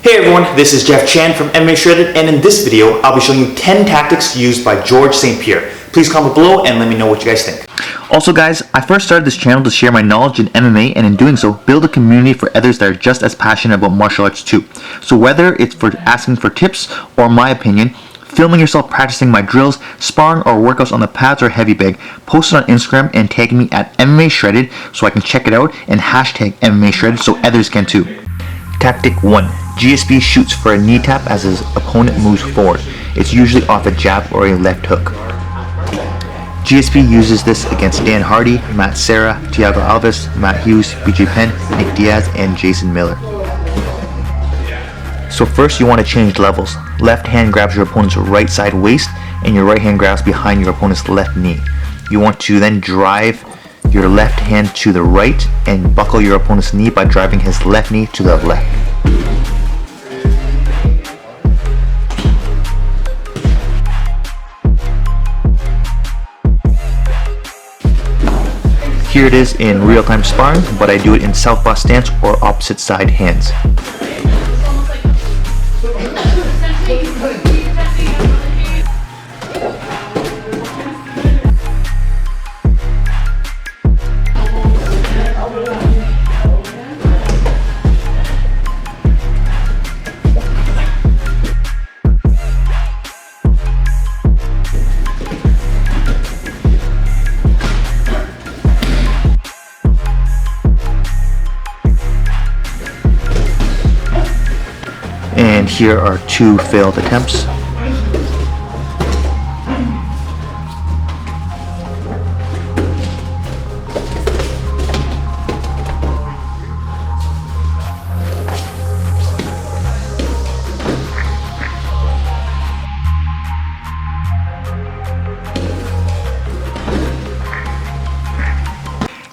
Hey everyone, this is Jeff Chan from MMAShredded, and in this video, I'll be showing you 10 tactics used by George St. Pierre. Please comment below and let me know what you guys think. Also guys, I first started this channel to share my knowledge in MMA, and in doing so, build a community for others that are just as passionate about martial arts too. So whether it's for asking for tips or my opinion, filming yourself practicing my drills, sparring, or workouts on the pads or heavy bag, post it on Instagram and tag me at MMAShredded so I can check it out, and hashtag MMAShredded so others can too. Tactic 1. GSP shoots for a knee tap as his opponent moves forward. It's usually off a jab or a left hook. GSP uses this against Dan Hardy, Matt Serra, Thiago Alves, Matt Hughes, BJ Penn, Nick Diaz, and Jason Miller. So first you want to change levels. Left hand grabs your opponent's right side waist and your right hand grabs behind your opponent's left knee. You want to then drive your left hand to the right and buckle your opponent's knee by driving his left knee to the left. Here it is in real-time sparring, but I do it in southpaw stance or opposite side hands. And here are 2 failed attempts.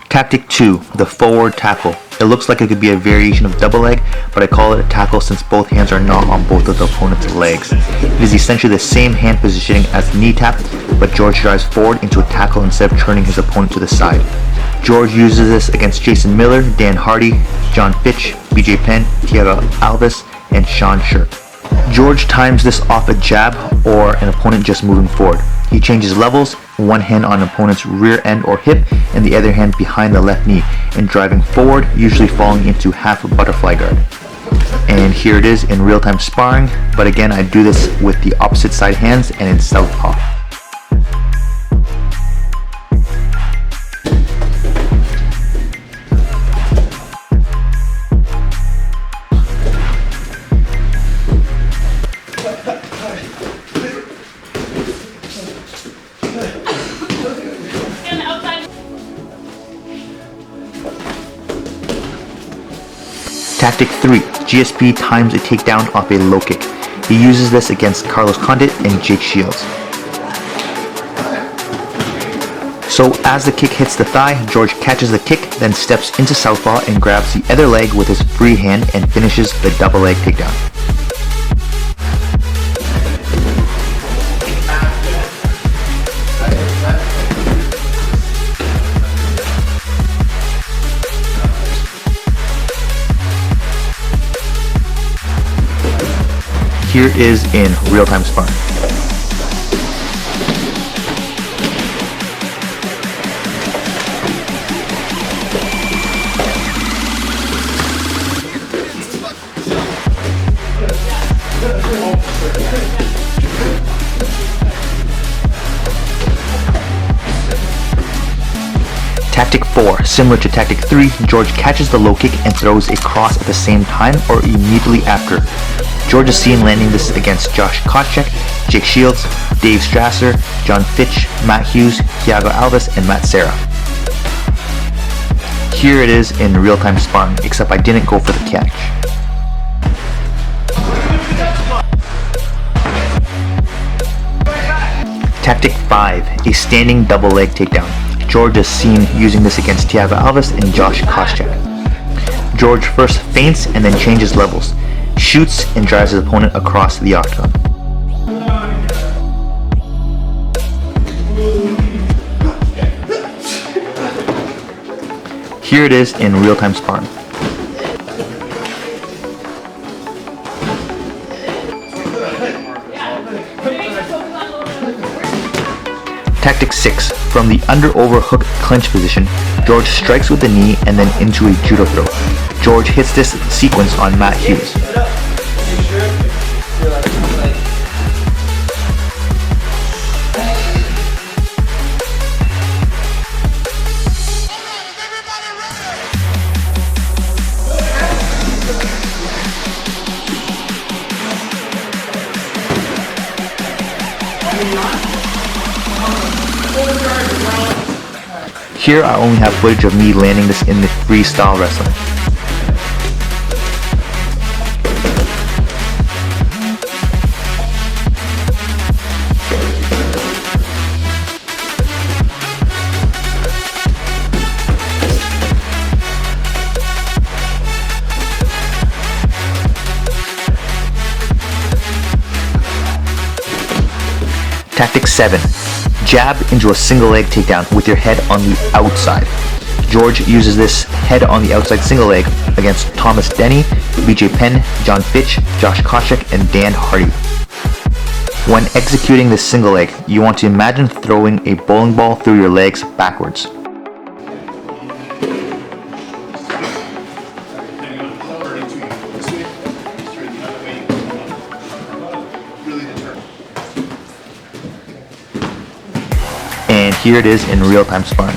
Tactic 2, the forward tackle. It looks like it could be a variation of double leg, but I call it a tackle since both hands are not on both of the opponent's legs. It is essentially the same hand positioning as the knee tap, but George drives forward into a tackle instead of turning his opponent to the side. George uses this against Jason Miller, Dan Hardy, John Fitch, BJ Penn, Thiago Alves, and Sean Shirk. George times this off a jab or an opponent just moving forward. He changes levels, one hand on an opponent's rear end or hip and the other hand behind the left knee, and driving forward, usually falling into half a butterfly guard. And here it is in real-time sparring, but again I do this with the opposite side hands and in southpaw. Tactic 3. GSP times a takedown off a low kick. He uses this against Carlos Condit and Jake Shields. So as the kick hits the thigh, George catches the kick, then steps into southpaw and grabs the other leg with his free hand and finishes the double leg takedown. Here is in real-time sparring. Tactic 4. Similar to Tactic 3, George catches the low kick and throws a cross at the same time or immediately after. George is seen landing this against Josh Koscheck, Jake Shields, Dave Strasser, John Fitch, Matt Hughes, Thiago Alves, and Matt Serra. Here it is in real-time sparring, except I didn't go for the catch. Tactic 5, a standing double leg takedown. George is seen using this against Thiago Alves and Josh Koscheck. George first feints and then changes levels, shoots and drives his opponent across the octagon. Here it is in real-time sparring. Tactic 6. From the under-over hook clinch position, George strikes with the knee and then into a judo throw. George hits this sequence on Matt Hughes. Here I only have footage of me landing this in the freestyle wrestling. Tactic 7. Jab into a single leg takedown with your head on the outside. George uses this head on the outside single leg against Thomas Denny, BJ Penn, John Fitch, Josh Koscheck, and Dan Hardy. When executing this single leg, you want to imagine throwing a bowling ball through your legs backwards. And here it is in real-time sparring.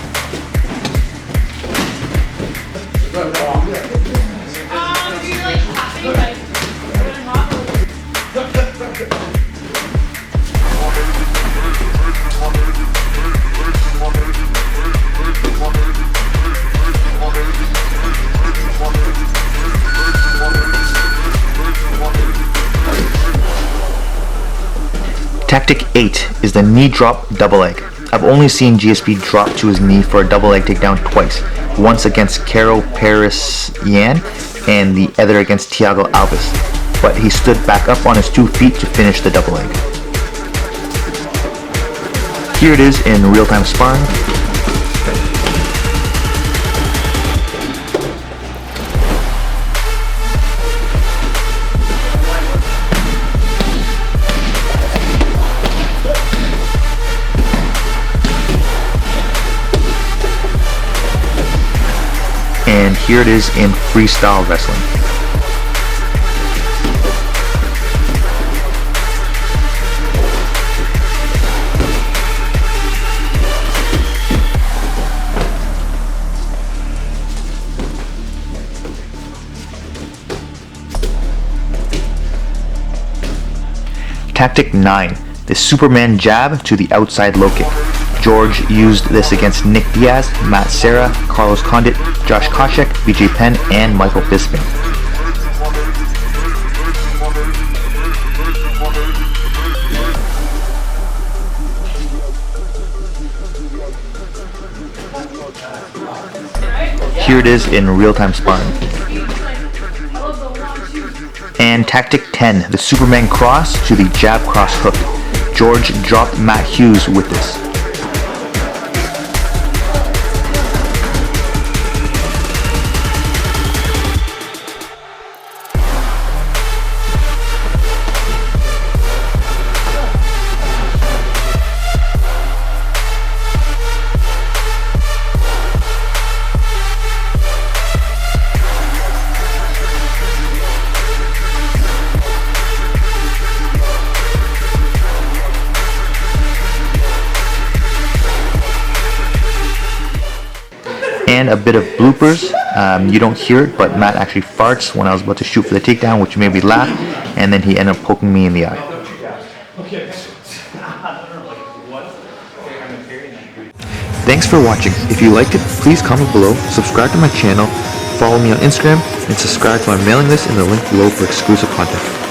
Tactic 8 is the knee drop double leg. I've only seen GSP drop to his knee for a double leg takedown twice. Once against Caro Paris-Yan and the other against Thiago Alves. But he stood back up on his 2 feet to finish the double leg. Here it is in real-time sparring. And here it is in freestyle wrestling. Tactic 9, the Superman jab to the outside low kick. George used this against Nick Diaz, Matt Serra, Carlos Condit, Josh Koscheck, BJ Penn, and Michael Bisping. Here it is in real-time sparring. And Tactic 10, the Superman cross to the jab cross hook. George dropped Matt Hughes with this. And a bit of bloopers. You don't hear it, but Matt actually farts when I was about to shoot for the takedown, which made me laugh, and then he ended up poking me in the eye. Thanks for watching. If you liked it, please comment below, subscribe to my channel, follow me on Instagram, and subscribe to my mailing list in the link below for exclusive content.